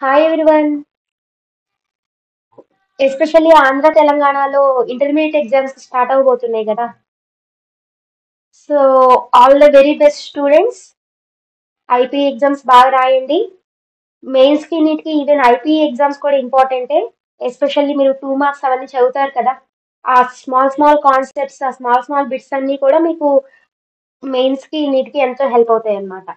Hi everyone. Especially Andhra తెలంగాణలో intermediate exams start అవబోతున్నాయి కదా. So all the very best students. IP exams బాగా రాయండి. Mains కి నీటికి ఈవెన్ ఐపీ ఎగ్జామ్స్ కూడా ఇంపార్టెంటే. ఎస్పెషల్లీ మీరు 2 మార్క్స్ అవన్నీ చదువుతారు కదా. ఆ స్మాల్ స్మాల్ కాన్సెప్ట్స్, ఆ స్మాల్ స్మాల్ బిట్స్ అన్నీ కూడా మీకు మెయిన్స్ కి నీటికి ఎంతో హెల్ప్ అవుతాయి అన్నమాట.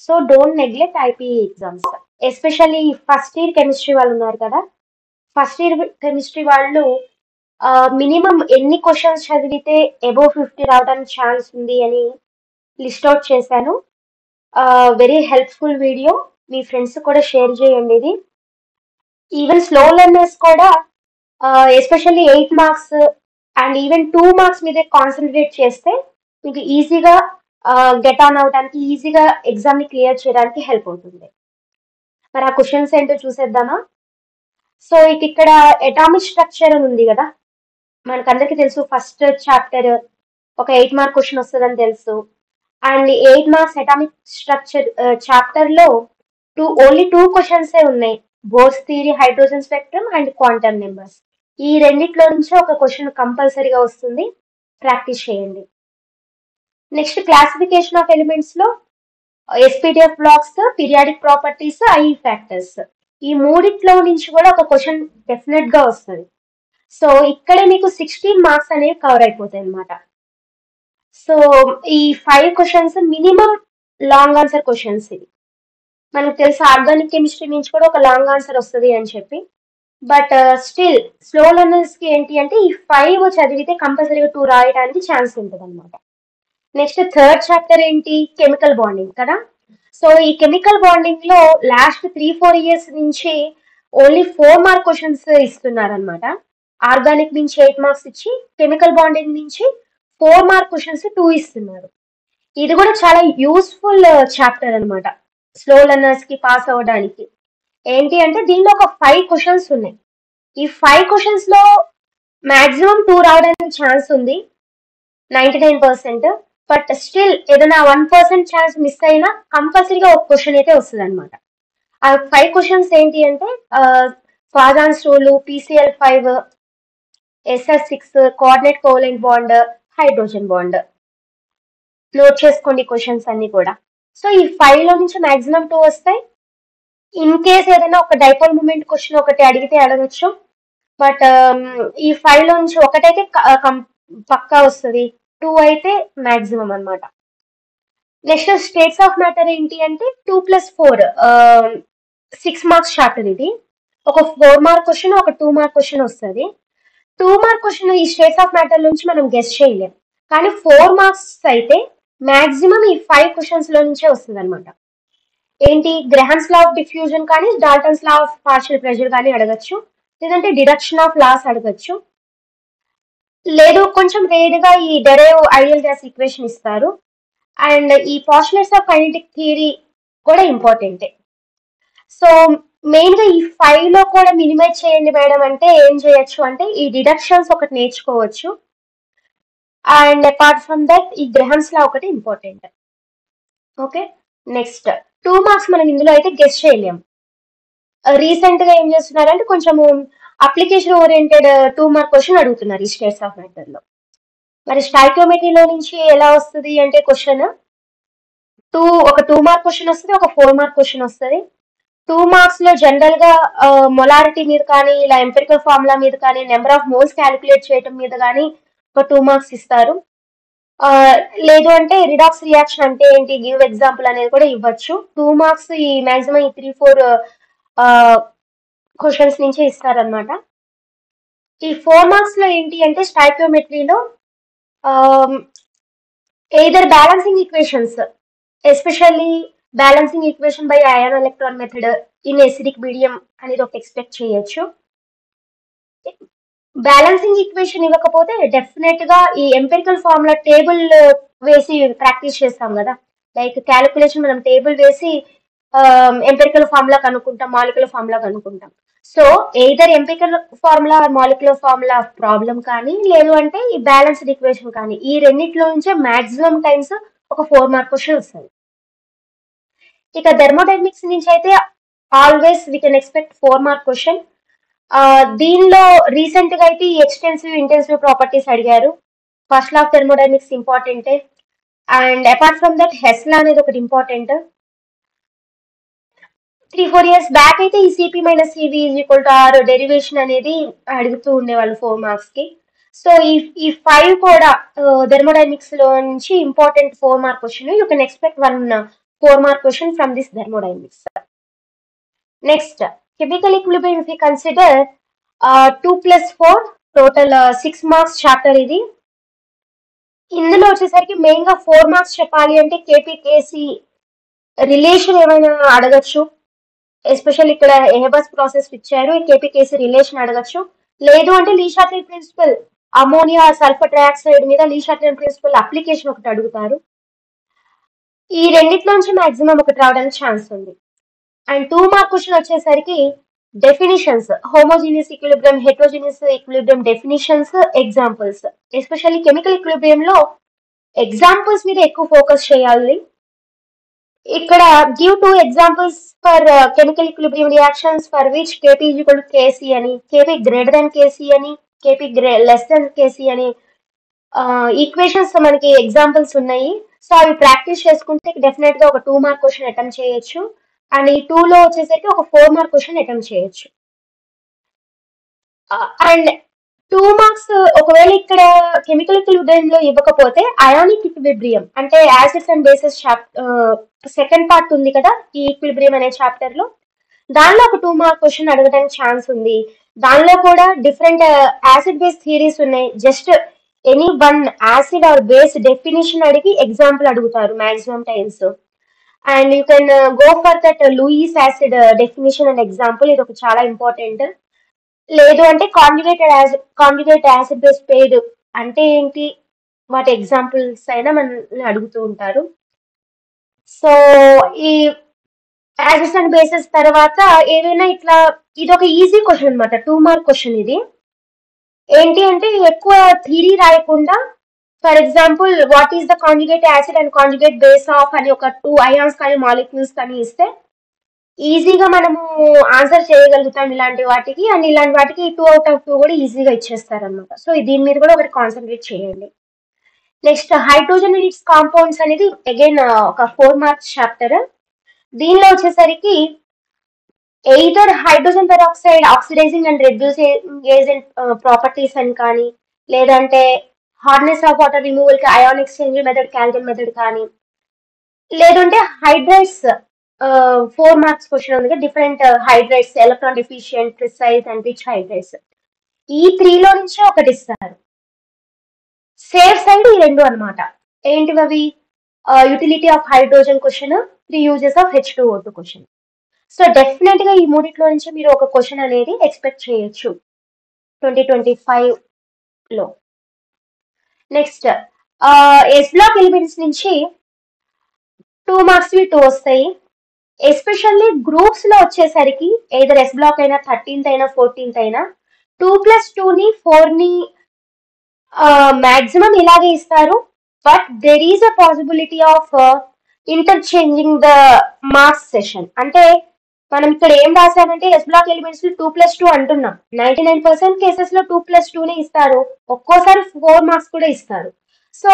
So don't neglect IP exams. Especially first year chemistry వాళ్ళు ఉన్నారు కదా. ఫస్ట్ ఇయర్ కెమిస్ట్రీ వాళ్ళు మినిమం ఎన్ని క్వశ్చన్స్ చదివితే అబోవ్ 50 రావడానికి ఛాన్స్ ఉంది అని లిస్ట్ అవుట్ చేశాను. Very helpful video. మీ ఫ్రెండ్స్ కూడా షేర్ చేయండి ఇది. ఈవెన్ స్లో లెర్నర్స్ కూడా especially 8 marks and even 2 marks మీదే కాన్సన్ట్రేట్ చేస్తే మీకు ఈజీగా గెట్ ఆన్ అవడానికి, ఈజీగా ఎగ్జామ్ని క్లియర్ చేయడానికి హెల్ప్ అవుతుంది. మరి ఆ క్వశ్చన్స్ ఏంటో చూసేద్దామా. సో ఇక్కడ అటామిక్ స్ట్రక్చర్ అని ఉంది కదా. మనకందరికీ తెలుసు ఫస్ట్ చాప్టర్ ఒక 8 మార్క్ క్వశ్చన్ వస్తుందని తెలుసు. And 8 marks atomic structure chapter లో ఓన్లీ 2 క్వశ్చన్స్ ఉన్నాయి. Bohr's theory, hydrogen spectrum and quantum numbers. ఈ రెండిట్లో నుంచి ఒక క్వశ్చన్ కంపల్సరీగా వస్తుంది. ప్రాక్టీస్ చేయండి. నెక్స్ట్ క్లాసిఫికేషన్ ఆఫ్ ఎలిమెంట్స్ లో s p d f blocks, periodic properties, I factors, ఈ మూడిట్లో నుంచి కూడా ఒక క్వశ్చన్ డెఫినెట్ గా వస్తుంది. సో ఇక్కడే మీకు 16 మార్క్స్ అనేవి కవర్ అయిపోతాయి అన్నమాట. సో ఈ 5 questions minimum long answer questions. ఇది మనకు తెలుసు ఆర్గానిక్ కెమిస్ట్రీ నుంచి కూడా ఒక లాంగ్ ఆన్సర్ వస్తుంది అని చెప్పి. బట్ స్టిల్ స్లో లెర్నర్స్ కి ఏంటి అంటే ఈ 5 చదివితే కంపల్సరీగా 2 రాయడానికి ఛాన్స్ ఉంటుంది అనమాట. నెక్స్ట్ థర్డ్ చాప్టర్ ఏంటి? కెమికల్ బాండింగ్ కదా. సో ఈ కెమికల్ బాండింగ్ లో లాస్ట్ 3-4 ఇయర్స్ నుంచి ఓన్లీ 4 మార్క్ క్వశ్చన్స్ ఇస్తున్నారు అనమాట. ఆర్గానిక్ నుంచి 8 మార్క్స్ ఇచ్చి, కెమికల్ బాండింగ్ నుంచి 4 మార్క్ క్వశ్చన్స్ 2 ఇస్తున్నారు. ఇది కూడా చాలా యూస్ఫుల్ చాప్టర్ అనమాట స్లో లెర్నర్స్ కి పాస్ అవ్వడానికి. ఏంటి అంటే దీనిలో ఒక 5 క్వశ్చన్స్ ఉన్నాయి. ఈ 5 క్వశ్చన్స్ లో మాక్సిమం 2 రావడానికి ఛాన్స్ ఉంది, 99%. బట్ స్టిల్ ఏదైనా 1% ఛాన్స్ మిస్ అయినా కంపల్సరీగా ఒక క్వశ్చన్ అయితే వస్తుంది అనమాట. ఆ 5 క్వశ్చన్స్ ఏంటి అంటే Fajans rule, PCl5, SS6, coordinate covalent bond, hydrogen bond. Note చేసుకోండి క్వశ్చన్స్ అన్ని కూడా. సో ఈ 5లో నుంచి మాక్సిమం 2 వస్తాయి. ఇన్ కేస్ ఏదైనా ఒక డైపోల్ మూమెంట్ క్వశ్చన్ ఒకటి అడిగితే అడగచ్చు. బట్ ఈ 5లో నుంచి ఒకటైతే పక్కా వస్తుంది, 2 అయితే మాక్సిమం అనమాట. నెక్స్ట్ స్టేట్స్ ఆఫ్ మ్యాటర్ ఏంటి అంటే 2+4 6 మార్క్స్ చాప్టర్. ఇది ఒక 4 మార్క్ క్వశ్చన్, ఒక 2 మార్క్ క్వశ్చన్ వస్తుంది. 2 మార్క్ క్వశ్చన్ ఈ స్టేట్స్ ఆఫ్ మ్యాటర్ నుంచి మనం గెస్ చేయలేం. కానీ 4 మార్క్స్ అయితే మాక్సిమం ఈ 5 క్వశ్చన్స్ లో నుంచే వస్తుంది అనమాట. ఏంటి? గ్రహామ్స్ లా ఆఫ్ డిఫ్యూజన్ కానీ, Dalton's law of partial pressure కానీ అడగచ్చు. లేదంటే డిడక్షన్ ఆఫ్ లాస్ అడగచ్చు. లేదు కొంచెం రేడుగా ఈ డెరైవ్ ఐడియల్ గ్యాస్ ఈక్వేషన్ ఇస్తారు. అండ్ ఈ పాస్టులేట్స్ ఆఫ్ కైనెటిక్ థియరీ కూడా ఇంపార్టెంటే. సో మెయిన్ గా ఈ 5లో కూడా మినిమైజ్ చేయండి మేడం అంటే ఏం చేయొచ్చు అంటే ఈ డిడక్షన్స్ ఒకటి నేర్చుకోవచ్చు. అండ్ అపార్ట్ ఫ్రమ్ దట్ ఈ గ్రహామ్స్ లా ఒకటి ఇంపార్టెంట్. ఓకే, నెక్స్ట్ 2 మార్క్స్ మనం ఇందులో అయితే గెస్ చేయలేము. రీసెంట్ గా ఏం చేస్తున్నారంటే కొంచెము అప్లికేషన్ ఓరియంటెడ్ 2 మార్క్ క్వశ్చన్ అడుగుతున్నారు ఈ స్టేట్స్ ఆఫ్ మ్యాటర్ లో. మరి స్టాయికియోమెట్రీలో నుంచి ఎలా వస్తుంది అంటే క్వశ్చన్ ఒక 2 మార్క్ క్వశ్చన్ వస్తుంది, ఒక 4 మార్క్ క్వశ్చన్ వస్తుంది. 2 మార్క్స్ లో జనరల్ గా మొలారిటీ మీద కానీ, ఇలా ఎంపెరికల్ ఫార్ములా మీద కానీ, నెంబర్ ఆఫ్ మోల్స్ క్యాలిక్యులేట్ చేయడం మీద కానీ ఒక 2 మార్క్స్ ఇస్తారు. లేదు అంటే రిడాక్స్ రియాక్షన్ అంటే ఏంటి, గివ్ ఎగ్జాంపుల్ అనేది కూడా ఇవ్వచ్చు. 2 మార్క్స్ ఈ మాక్సిమం ఈ 3-4 క్వశ్చన్స్ నుంచే ఇస్తారనమాట. ఈ 4 మార్క్స్ లో ఏంటి అంటే స్టాయికియోమెట్రీలో either balancing equations, especially balancing equation by ion electron method in acidic medium అనేది ఒక ఎక్స్పెక్ట్ చేయొచ్చు. బ్యాలెన్సింగ్ ఈక్వేషన్ ఇవ్వకపోతే డెఫినెట్ గా ఈ ఎంపెరికల్ ఫార్ములా టేబుల్ వేసి ప్రాక్టీస్ చేస్తాం కదా. లైక్ క్యాలిక్యులేషన్ మనం టేబుల్ వేసి ఎంపెరికల్ ఫార్ములా కనుక్కుంటాం, మాలిక్యులర్ ఫార్ములా కనుక్కుంటాం. So either empirical formula, molecular formula problem కానీ, లేదు అంటే ఈ బ్యాలెన్స్డ్ ఈక్వేషన్ కానీ, ఈ రెండిట్లో నుంచే మాక్సిమం టైమ్స్ ఒక 4 మార్క్ క్వశ్చన్ వస్తుంది. ఇక థెర్మోడైనమిక్స్ నుంచి అయితే always we can expect 4 mark question. దీనిలో రీసెంట్ గా అయితే ఈ ఎక్స్టెన్సివ్ ఇంటెన్సివ్ ప్రాపర్టీస్ అడిగారు. ఫస్ట్ లా ఆఫ్ థెర్మోడైనమిక్స్ ఇంపార్టెంటే. And apart from that Hess law అనేది ఒకటి ఇంపార్టెంట్. 3-4 years బ్యాక్ అయితే ఈ CP minus CV is equal to R derivation అనేది అడుగుతూ ఉండేవాళ్ళు 4 marks కి. సో ఈ 5 కూడా థెర్మోడైనమిక్స్ లో నుంచి important 4 mark question. You can expect 1 4 mark question from this thermodynamics. Next chemical equilibrium if you consider 2+4 total 6 marks chapter ఇది. ఇందులో వచ్చేసరికి మెయిన్ గా 4 marks చెప్పాలి అంటే కేపీకేసి రిలేషన్ ఏమైనా అడగచ్చు. ఎస్పెషల్ ఇక్కడ ఎహెబస్ ప్రాసెస్ ఇచ్చారు, కేపీకేసి రిలేషన్ అడగచ్చు. లేదు అంటే లీ షాట్లీ ప్రిన్సిపల్ అమోనియా సల్ఫర్ ట్రయాక్సైడ్ మీద లీ షాట్లీ ప్రిన్సిపల్ అప్లికేషన్ ఒకటి అడుగుతారు. ఈ రెండిట్లోంచి మాక్సిమం ఒకటి రావడానికి ఛాన్స్ ఉంది. అండ్ 2 mark క్వశ్చన్ వచ్చేసరికి definitions, homogeneous equilibrium, heterogeneous equilibrium definitions, examples. Especially chemical equilibrium లో ఎగ్జాంపుల్స్ మీద ఎక్కువ ఫోకస్ చేయాలి. ఇక్కడ give 2 examples for chemical equilibrium reactions for which KP is equal to KC అని, కేపీ గ్రేటర్ దెన్ కేసీ అని, KP less than KC అని equations మనకి examples ఉన్నాయి. సో అవి ప్రాక్టీస్ చేసుకుంటే డెఫినెట్ గా ఒక 2 mark క్వశ్చన్ అటెంప్ట్ చేయొచ్చు. అండ్ ఈ 2 లో వచ్చేసరికి ఒక 4 mark క్వశ్చన్ అటెంప్ట్ చేయొచ్చు. అండ్ 2 marks ఒకవేళ ఇక్కడ కెమికల్ ఈక్విలిబ్రియం లో ఇవ్వకపోతే అయానిక్ ఈక్విలిబ్రియం అంటే acids and bases second part ఉంది కదా ఈ ఈక్విలిబ్రియం అనే చాప్టర్ లో, దానిలో ఒక 2 mark క్వశ్చన్ అడగడానికి ఛాన్స్ ఉంది. దానిలో కూడా డిఫరెంట్ యాసిడ్ బేస్ థియరీస్ ఉన్నాయి. Just any one acid or base definition అడిగి ఎగ్జాంపుల్ అడుగుతారు maximum times. And you can go for that Lewis acid definition and example, ఇది ఒక చాలా ఇంపార్టెంట్. లేదు అంటే కాంజుగేట్ యాసిడ్ బేస్ పెయిడ్ అంటే ఏంటి, వాటి ఎగ్జాంపుల్స్ అయినా మనల్ని అడుగుతూ ఉంటారు. సో ఈ యాసిడ్స్ అండ్ బేసెస్ తర్వాత ఏదైనా ఇట్లా ఇది ఒక ఈజీ క్వశ్చన్ అనమాట, 2 mark క్వశ్చన్. ఇది ఏంటి అంటే ఎక్కువ థియరీ రాయకుండా, for example what is the conjugate acid and conjugate base of అని ఒక 2 ions కానీ మాలిక్యూల్స్ కానీ ఇస్తే ఈజీగా మనము ఆన్సర్ చేయగలుగుతాం ఇలాంటి వాటికి. అండ్ ఇలాంటి వాటికి 2 out of 2 కూడా ఈజీగా ఇచ్చేస్తారు అనమాట. సో దీని మీద కూడా ఒకటి కాన్సన్ట్రేట్ చేయండి. Next hydrogen and its compounds అనేది అగైన్ ఒక 4 marks చాప్టర్. దీనిలో వచ్చేసరికి either hydrogen peroxide oxidizing and reducing agent properties అని కానీ, లేదంటే హార్డ్నెస్ ఆఫ్ వాటర్ రిమూవల్ కి ion exchange method, Calvin method కానీ, లేదంటే హైడ్రైట్స్ 4 marks క్వశ్చన్ ఉంది, different hydrides, electron deficient, precise and rich hydrides. ఈ 3లో నుంచి ఒకటి ఇస్తారు. సేఫ్ సైడ్ ఈ 2 అనమాట. ఏంటివి అవి? Utility of hydrogen question, 3 uses of H2O2 question. So definite గా ఈ మూడిట్లో నుంచి మీరు ఒక క్వశ్చన్ అనేది ఎక్స్పెక్ట్ చేయొచ్చు 2025 లో. నెక్స్ట్ ఎస్ బ్లాక్ ఎలిమెంట్స్ నుంచి 2 marks 2 వస్తాయి. ఎస్పెషల్లీ గ్రూప్స్ లో వచ్చేసరికి ఏదర్ ఎస్ బ్లాక్ అయినా 13th అయినా 14th అయినా 2+2ని 4ని మాక్సిమం ఇలాగే ఇస్తారు. But there is a possibility of interchanging the marks session. అంటే మనం ఇక్కడ ఏం రాసామంటే ఎస్ బ్లాక్ ఎలిమెంట్స్ 2+2 అంటున్నాం. 99% కేసెస్ లో 2+2నే ఇస్తారు, ఒక్కోసారి 4 marks కూడా ఇస్తారు. సో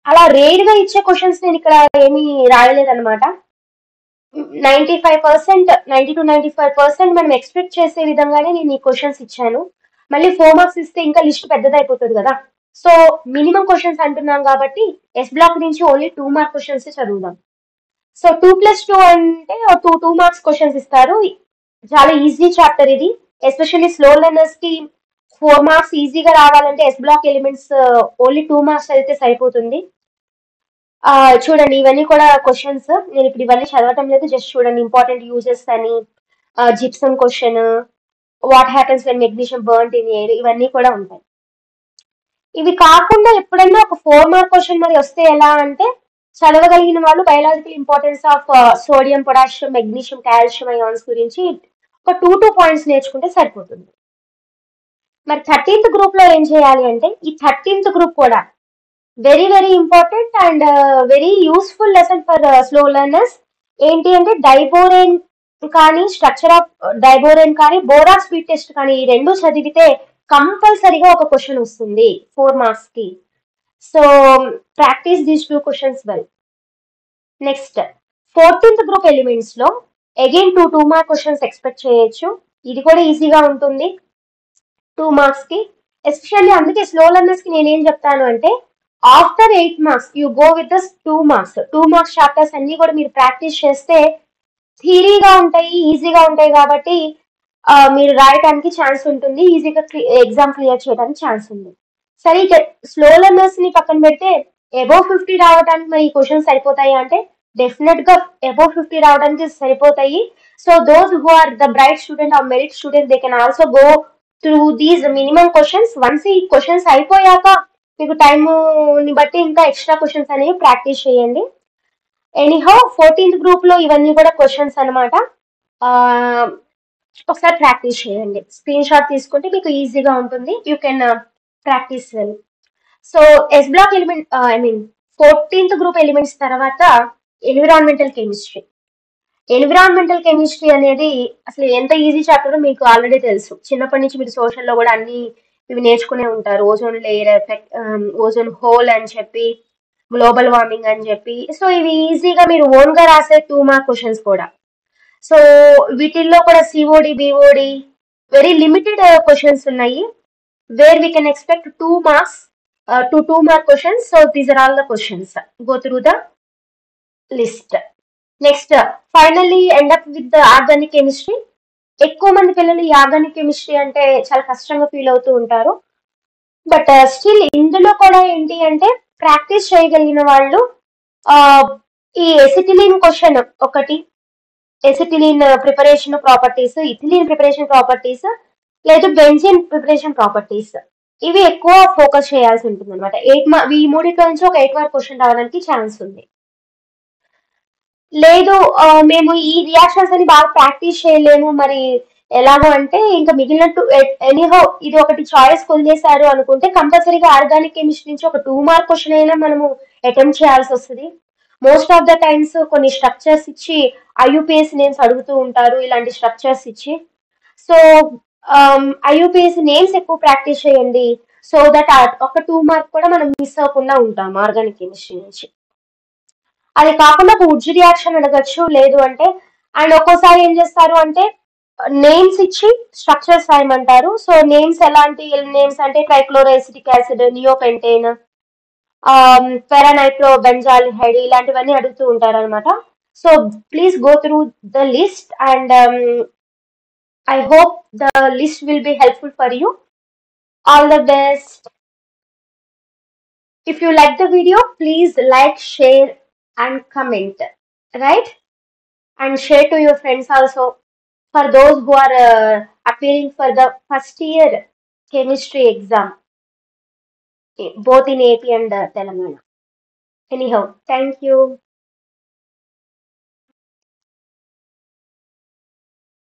అలా రేర్ గా ఇచ్చే క్వశ్చన్స్ నేను ఇక్కడ ఏమీ రాయలేదన్నమాట. 90-95% మనం ఎక్స్పెక్ట్ చేసే విధంగానే నేను ఈ క్వశ్చన్స్ ఇచ్చాను. మళ్ళీ 4 marks ఇస్తే ఇంకా లిస్ట్ పెద్దదైపోతుంది కదా. సో మినిమం క్వశ్చన్స్ అంటున్నాం కాబట్టి ఎస్ బ్లాక్ నుంచి ఓన్లీ 2 mark క్వశ్చన్స్ చదువుదాం. సో 2+2 అంటే 2 marks క్వశ్చన్స్ ఇస్తారు. చాలా ఈజీ చాప్టర్ ఇది. ఎస్పెషల్లీ స్లో లెర్నర్స్ కి 4 marks ఈజీగా రావాలంటే S block elements only 2 marks అయితే సరిపోతుంది. చూడండి ఇవన్నీ కూడా క్వశ్చన్స్. నేను ఇప్పుడు ఇవన్నీ చదవటం లేదు, జస్ట్ చూడండి. ఇంపార్టెంట్ యూజెస్ అని, gypsum question, what happens when magnesium burned in air, ఇవన్నీ కూడా ఉంటాయి. ఇవి కాకుండా ఎప్పుడైనా ఒక 4 mark క్వశ్చన్ మరి వస్తే ఎలా అంటే, చదవగలిగిన వాళ్ళు biological importance of sodium, potassium, magnesium, calcium ions గురించి ఒక 2 points నేర్చుకుంటే సరిపోతుంది. మరి 13th గ్రూప్ లో ఏం చేయాలి అంటే, ఈ 13th గ్రూప్ కూడా very very important and very useful lesson for slow learners. ఏంటి అంటే డైబోరేన్ కానీ స్ట్రక్చర్ ఆఫ్ డైబోరేన్ కానీ బోరాన్ స్పీడ్ టెస్ట్ కానీ ఈ రెండు చదివితే కంపల్సరీగా ఒక క్వశ్చన్ వస్తుంది 4 మార్క్స్ కి. So practice these 2 questions well. Next 14th group elements లో అగైన్ 2 మార్క్ క్వశ్చన్స్ ఎక్స్పెక్ట్ చేయొచ్చు. ఇది కూడా ఈజీగా ఉంటుంది 2 మార్క్స్ కి. ఎస్పెషల్లీ అందుకే స్లో లెర్నర్స్ కి నేనేం చెప్తాను అంటే after 8 marks you go with the 2 marks. 2 marks chapters అన్ని కూడా మీరు ప్రాక్టీస్ చేస్తే థియరీగా ఉంటాయి, ఈజీగా ఉంటాయి కాబట్టి మీరు రాయడానికి ఛాన్స్ ఉంటుంది, ఈజీగా ఎగ్జామ్ క్లియర్ చేయడానికి ఛాన్స్ ఉంది. సరే ఇక స్లో లెర్నర్స్ ని పక్కన పెడితే అబౌవ్ 50 రావడానికి మరి ఈ క్వశ్చన్స్ సరిపోతాయి అంటే డెఫినెట్ గా అబౌవ్ 50 రావడానికి సరిపోతాయి. So those who are the bright student or merit student they can also go through these minimum questions. Once ఈ క్వశ్చన్స్ అయిపోయాక మీకు టైం ని బట్టి ఇంకా ఎక్స్ట్రా క్వశ్చన్స్ అనేవి ప్రాక్టీస్ చేయండి. ఎనీహౌ 14th గ్రూప్ లో ఇవన్నీ కూడా క్వశ్చన్స్ అనమాట. ఒకసారి ప్రాక్టీస్ చేయండి, స్క్రీన్ షాట్ తీసుకుంటే మీకు ఈజీగా ఉంటుంది. You can practice well. So S block element 14th group elements తర్వాత ఎన్విరాన్మెంటల్ కెమిస్ట్రీ. ఎన్విరాన్మెంటల్ కెమిస్ట్రీ అనేది అసలు ఎంత ఈజీ చాప్టర్ మీకు ఆల్రెడీ తెలుసు. చిన్నప్పటి నుంచి మీరు సోషల్లో కూడా అన్ని ఇవి నేర్చుకునే ఉంటారు. Ozone layer effect, ozone whole అని చెప్పి, గ్లోబల్ వార్మింగ్ అని చెప్పి. సో ఇవి ఈజీగా మీరు ఓన్ గా రాసే 2 మార్క్ క్వశ్చన్స్ కూడా. సో వీటిల్లో కూడా COD, BOD very limited questions ఉన్నాయి where we can expect 2 marks to 2 mark questions. So these are all the questions. Go through the list. Next, finally end up with the organic chemistry. ఎక్కువ మంది పిల్లలు ఈ organic chemistry అంటే చాలా కష్టంగా feel అవుతూ ఉంటారు. బట్ స్టిల్ ఇందులో కూడా ఏంటి అంటే ప్రాక్టీస్ చేయగలిగిన వాళ్ళు ఈ ఎసిటిలిన్ క్వశ్చన్ ఒకటి, acetylene preparation properties, ethylene preparation properties, లేదు బెంజిన్ ప్రిపరేషన్ ప్రాపర్టీస్, ఇవి ఎక్కువ ఫోకస్ చేయాల్సి ఉంటుంది అనమాట. ఈ మూడిట్లో నుంచి ఒక 8 మార్క్ క్వశ్చన్ రావడానికి ఛాన్స్ ఉంది. లేదు మేము ఈ రియాక్షన్స్ అని బాగా ప్రాక్టీస్ చేయలేము మరి ఎలాగో అంటే ఇంకా మిగిలినట్టు ఎనీహో ఇది ఒకటి చాయిస్ వదిలేశారు అనుకుంటే కంపల్సరీగా ఆర్గానిక్ కెమిస్ట్రీ నుంచి ఒక 2 మార్క్ క్వశ్చన్ అయినా మనము అటెంప్ట్ చేయాల్సి వస్తుంది. మోస్ట్ ఆఫ్ ద టైమ్స్ కొన్ని స్ట్రక్చర్స్ ఇచ్చి ఐయుపిఎస్ నేమ్స్ అడుగుతూ ఉంటారు, ఇలాంటి స్ట్రక్చర్స్ ఇచ్చి. సో ఐయుపిఎస్ నేమ్స్ ఎక్కువ ప్రాక్టీస్ చేయండి, సో దట్ ఒక 2 మార్క్ కూడా మనం మిస్ అవ్వకుండా ఉంటాం ఆర్గానిక్ కెమిస్ట్రీ నుంచి. అది కాకుండా ఒక ఉడ్జ్ రియాక్షన్ అడగచ్చు, లేదు అంటే అండ్ ఒక్కోసారి ఏం చేస్తారు అంటే నేమ్స్ ఇచ్చి స్ట్రక్చర్స్ రాయమంటారు. సో నేమ్స్ ఎలాంటి నేమ్స్ అంటే ట్రైక్లోరోఎసిటిక్ యాసిడ్, నియోపెంటేన్, పెరానైట్రో బెంజాల్డిహైడ్ ఇలాంటివన్నీ అడుగుతూ ఉంటారు అనమాట. So please go through the list and I hope the list will be helpful for you. All the best. If you like the video, please like, share and comment, right? And share to your friends also. For those who are appearing for the first year chemistry exam, both in AP and Telangana. Anyhow, thank you.